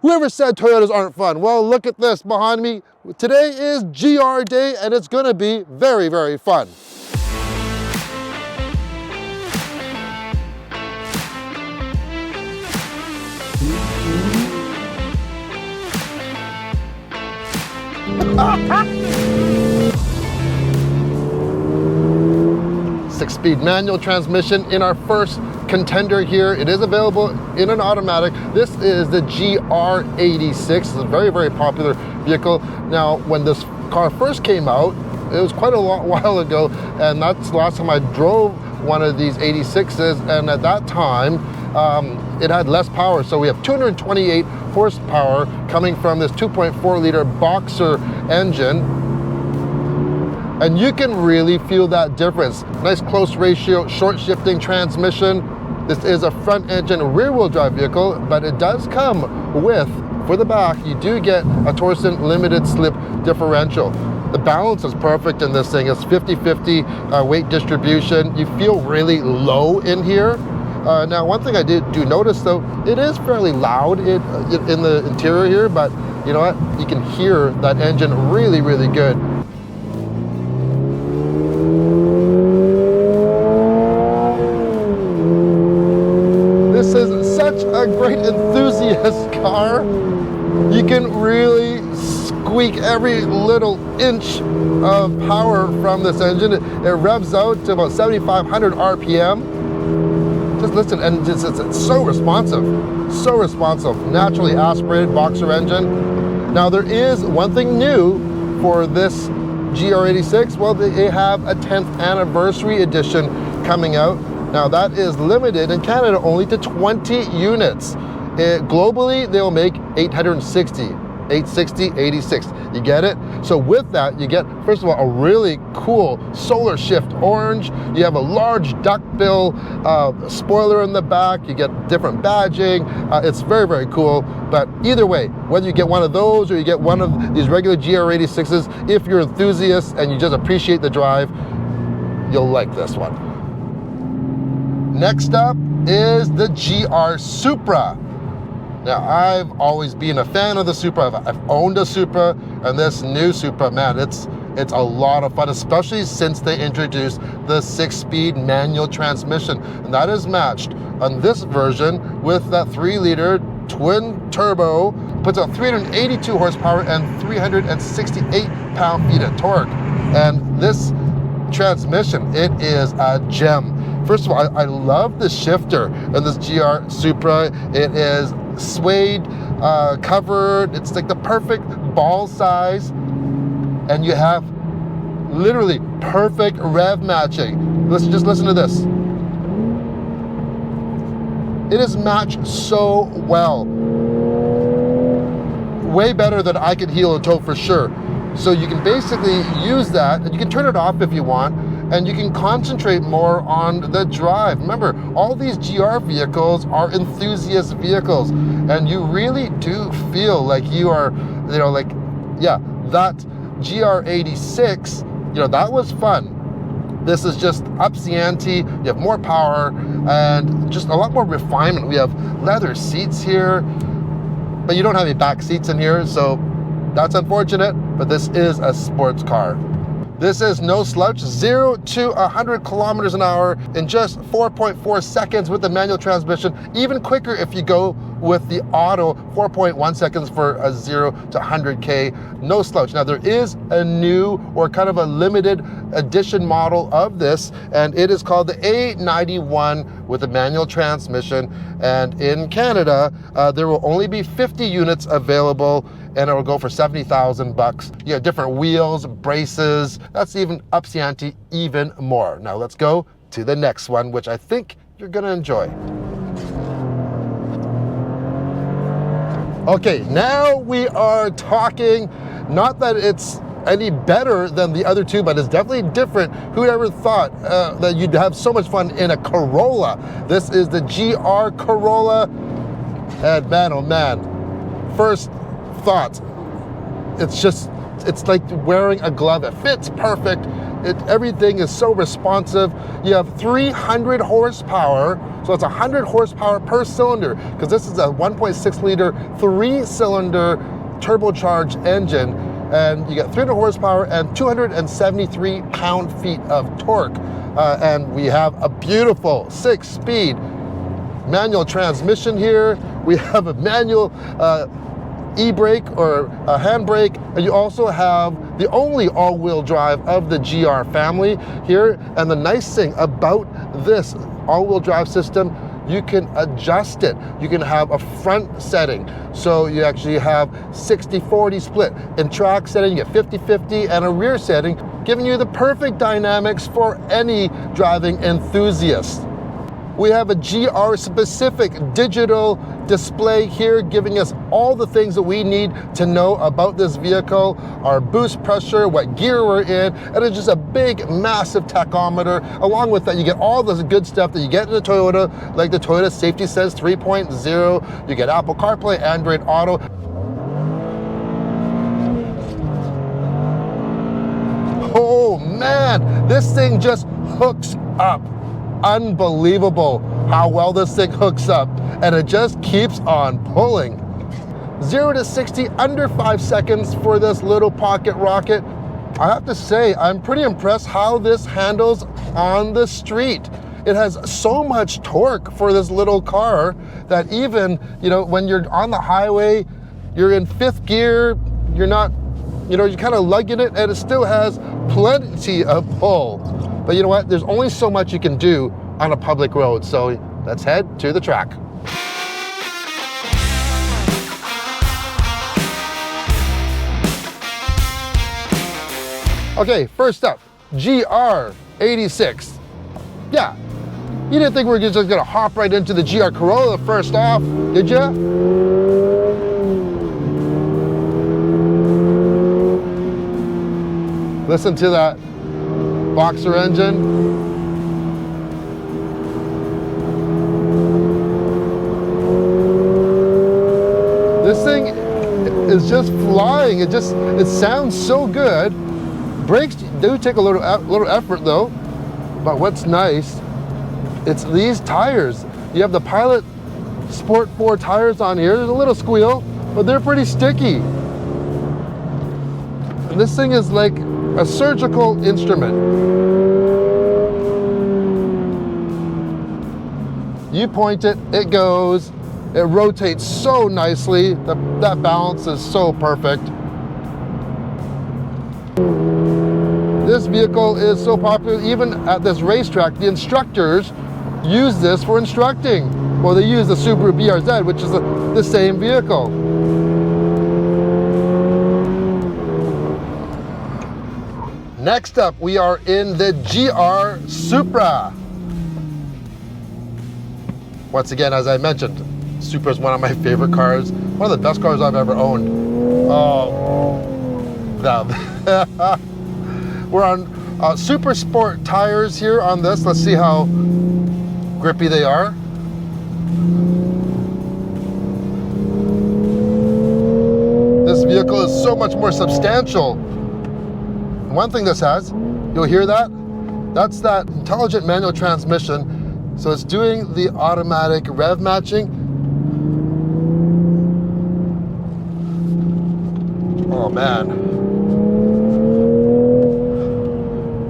Whoever said Toyotas aren't fun? Well, look at this behind me. Today is GR Day and it's gonna be very, very fun. Six-speed manual transmission in our first contender here. It is available in an automatic. This is the GR86. It's a very, very popular vehicle. Now, when this car first came out, it was quite a long while ago, and that's the last time I drove one of these 86s, and at that time, it had less power. So we have 228 horsepower coming from this 2.4 liter boxer engine. And you can really feel that difference. Nice close ratio, short shifting transmission. This is a front engine rear wheel drive vehicle, but it does come with, for the back, you do get a Torsen limited slip differential. The balance is perfect in this thing. It's 50-50 weight distribution. You feel really low in here. Now, one thing I do notice though, it is fairly loud in the interior here, but you know what? You can hear that engine really, really good. This is such a great enthusiast car. You can really squeak every little inch of power from this engine. It revs out to about 7,500 RPM. Just listen, and it's so responsive, naturally aspirated boxer engine. Now there is one thing new for this GR86. Well, they have a 10th anniversary edition coming out. Now that is limited in Canada only to 20 units. Globally, they'll make 860, 860, 86. You get it? So with that, you get, first of all, a really cool solar shift orange. You have a large duckbill spoiler in the back. You get different badging. It's very, very cool. But either way, whether you get one of those or you get one of these regular GR86s, if you're enthusiasts and you just appreciate the drive, you'll like this one. Next up is the GR Supra. Now, I've always been a fan of the Supra. I've owned a Supra, and this new Supra, man, it's a lot of fun, especially since they introduced the 6-speed manual transmission. And that is matched on this version with that 3-liter twin turbo, puts out 382 horsepower and 368 pound-feet of torque. And this transmission, it is a gem. First of all, I love the shifter in this GR Supra. It is suede covered. It's like the perfect ball size, and you have literally perfect rev matching. Just listen to this. It is matched so well, way better than I could heel and toe for sure. So you can basically use that, and you can turn it off if you want, and you can concentrate more on the drive. Remember, all these GR vehicles are enthusiast vehicles, and you really do feel like you are, you know, like, yeah, that GR86, you know, that was fun. This is just ups the ante. You have more power and just a lot more refinement. We have leather seats here, but you don't have any back seats in here, so that's unfortunate, but this is a sports car. This is no slouch, 0 to 100 kilometers an hour in just 4.4 seconds with the manual transmission. Even quicker if you go with the auto, 4.1 seconds for a 0 to 100K, no slouch. Now there is a new or kind of a limited edition model of this, and it is called the A91 with a manual transmission. And in Canada, there will only be 50 units available, and it will go for 70,000 bucks. You have different wheels, braces, that's even ups the ante even more. Now let's go to the next one, which I think you're gonna enjoy. Okay, now we are talking, not that it's any better than the other two, but it's definitely different. Who ever thought that you'd have so much fun in a Corolla? This is the GR Corolla, and man, oh man, first thoughts, it's it's like wearing a glove. It fits perfect. Everything is so responsive. You have 300 horsepower, so it's 100 horsepower per cylinder, because this is a 1.6 liter, 3-cylinder turbocharged engine, and you get 300 horsepower and 273 pound-feet of torque. And we have a beautiful 6-speed manual transmission here. We have a manual e-brake or a handbrake, and you also have the only all-wheel drive of the GR family here. And the nice thing about this all-wheel drive system, you can adjust it. You can have a front setting, so you actually have 60-40 split. In track setting, you get 50-50, and a rear setting, giving you the perfect dynamics for any driving enthusiast. We have a GR specific digital display here, giving us all the things that we need to know about this vehicle, our boost pressure, what gear we're in, and it's just a big, massive tachometer. Along with that, you get all this good stuff that you get in the Toyota, like the Toyota Safety Sense 3.0, you get Apple CarPlay, Android Auto. Oh man, this thing just hooks up. Unbelievable how well this thing hooks up, and it just keeps on pulling. 0 to 60 under 5 seconds for this little pocket rocket. I have to say, I'm pretty impressed how this handles on the street. It has so much torque for this little car that even, you know, when you're on the highway, you're in 5th gear, you're not, you know, you're kind of lugging it, and it still has plenty of pull. But you know what? There's only so much you can do on a public road. So let's head to the track. Okay, first up, GR 86. Yeah, you didn't think we were just gonna hop right into the GR Corolla first off, did ya? Listen to that boxer engine. This thing is just flying. It sounds so good. Brakes do take a little effort though, but what's nice, it's these tires. You have the Pilot Sport 4 tires on here. There's a little squeal, but they're pretty sticky. And this thing is like a surgical instrument. You point it, it goes. It rotates so nicely. That balance is so perfect. This vehicle is so popular, even at this racetrack, the instructors use this for instructing. Well, they use the Subaru BRZ, which is the same vehicle. Next up, we are in the GR Supra. Once again, as I mentioned, Supra is one of my favorite cars, one of the best cars I've ever owned. Oh, we're on Super Sport tires here on this. Let's see how grippy they are. This vehicle is so much more substantial. One thing this has, you'll hear that? That's that intelligent manual transmission. So it's doing the automatic rev matching. Oh man.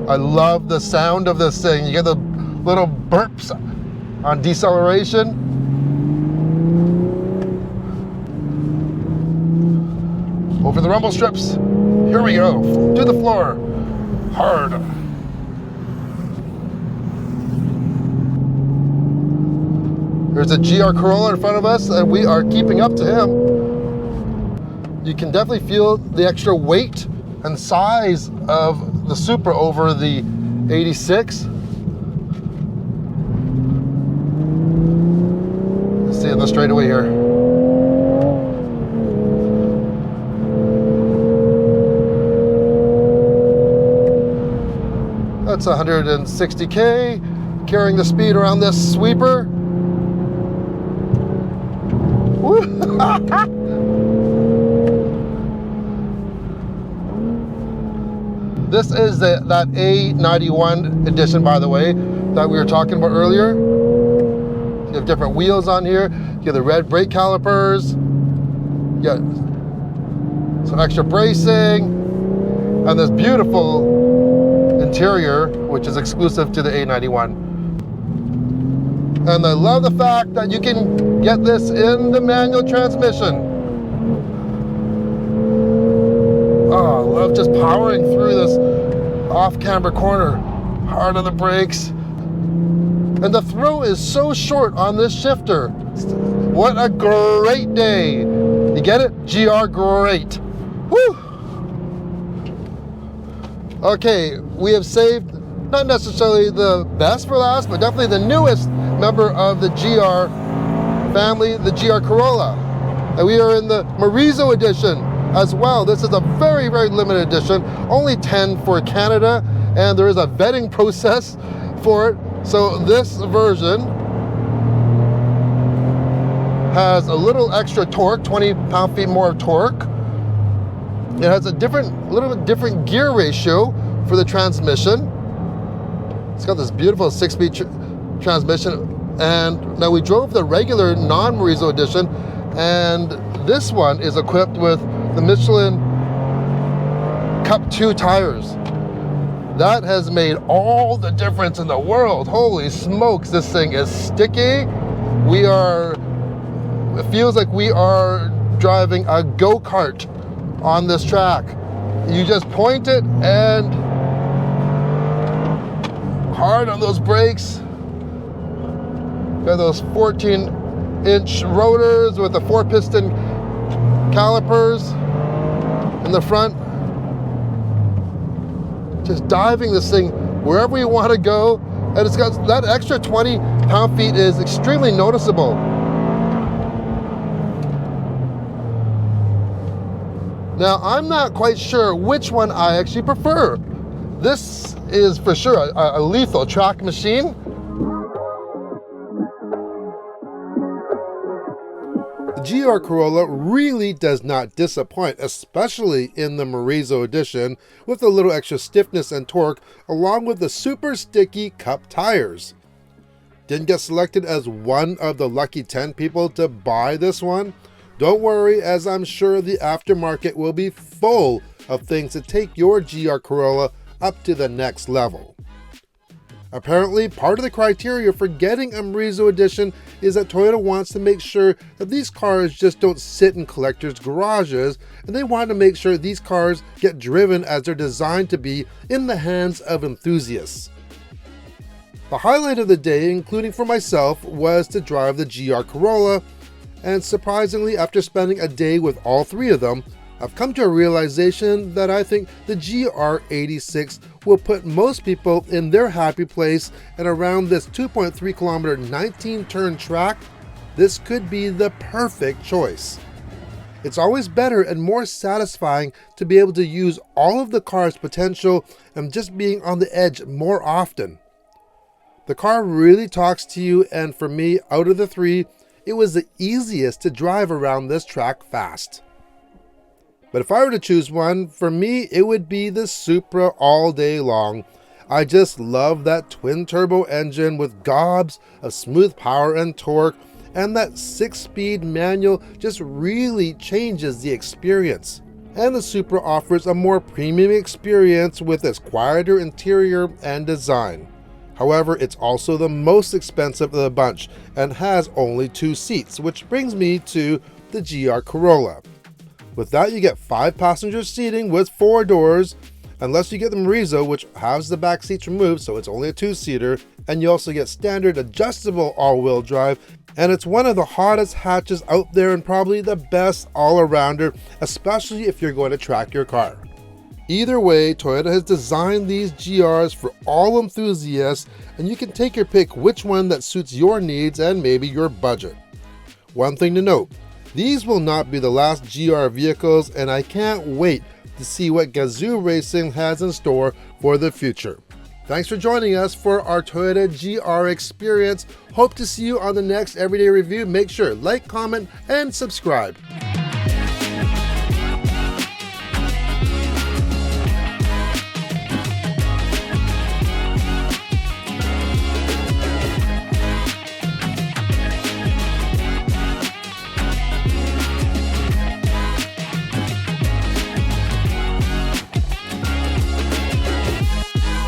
I love the sound of this thing. You get the little burps on deceleration. Over the rumble strips. Here we go, to the floor, hard. There's a GR Corolla in front of us, and we are keeping up to him. You can definitely feel the extra weight and size of the Supra over the 86. Let's see in the straightaway here. That's 160K, carrying the speed around this sweeper. This is that A91 edition, by the way, that we were talking about earlier. You have different wheels on here. You have the red brake calipers. You got some extra bracing, and this beautiful interior, which is exclusive to the A91. And I love the fact that you can get this in the manual transmission. Oh, I love just powering through this off-camber corner. Hard on the brakes. And the throw is so short on this shifter. What a great day. You get it? GR Great. Woo! Okay, we have saved not necessarily the best for last, but definitely the newest member of the GR family, the GR Corolla. And we are in the Morizo edition as well. This is a very, very limited edition, only 10 for Canada, and there is a vetting process for it. So this version has a little extra torque, 20 pound-feet more of torque. It has a little bit different gear ratio for the transmission. It's got this beautiful 6-speed transmission. And now we drove the regular non-Morizo edition, and this one is equipped with the Michelin Cup 2 tires. That has made all the difference in the world. Holy smokes, this thing is sticky. It feels like we are driving a go-kart on this track. You just point it and hard on those brakes. Got those 14-inch rotors with the 4-piston calipers in the front. Just diving this thing wherever you want to go, and it's got that extra 20 pound-feet is extremely noticeable. Now, I'm not quite sure which one I actually prefer. This is for sure a lethal track machine. The GR Corolla really does not disappoint, especially in the Morizo edition, with a little extra stiffness and torque, along with the super sticky Cup tires. Didn't get selected as one of the lucky 10 people to buy this one? Don't worry, as I'm sure the aftermarket will be full of things to take your GR Corolla up to the next level. Apparently, part of the criteria for getting a Morizo edition is that Toyota wants to make sure that these cars just don't sit in collectors' garages, and they want to make sure these cars get driven as they're designed to be in the hands of enthusiasts. The highlight of the day, including for myself, was to drive the GR Corolla, and surprisingly, after spending a day with all three of them, I've come to a realization that I think the GR86 will put most people in their happy place, and around this 2.3 kilometer 19 turn track, this could be the perfect choice. It's always better and more satisfying to be able to use all of the car's potential and just being on the edge more often. The car really talks to you, and for me, out of the three, it was the easiest to drive around this track fast. But if I were to choose one, for me, it would be the Supra all day long. I just love that twin-turbo engine with gobs of smooth power and torque, and that 6-speed manual just really changes the experience. And the Supra offers a more premium experience with its quieter interior and design. However, it's also the most expensive of the bunch and has only 2 seats, which brings me to the GR Corolla. With that, you get 5-passenger seating with 4 doors, unless you get the Morizo, which has the back seats removed, so it's only a 2-seater, and you also get standard adjustable all-wheel drive, and it's one of the hottest hatches out there and probably the best all-arounder, especially if you're going to track your car. Either way, Toyota has designed these GRs for all enthusiasts, and you can take your pick which one that suits your needs and maybe your budget. One thing to note, these will not be the last GR vehicles, and I can't wait to see what GAZOO Racing has in store for the future. Thanks for joining us for our Toyota GR experience. Hope to see you on the next Everyday Review. Make sure like, comment, and subscribe.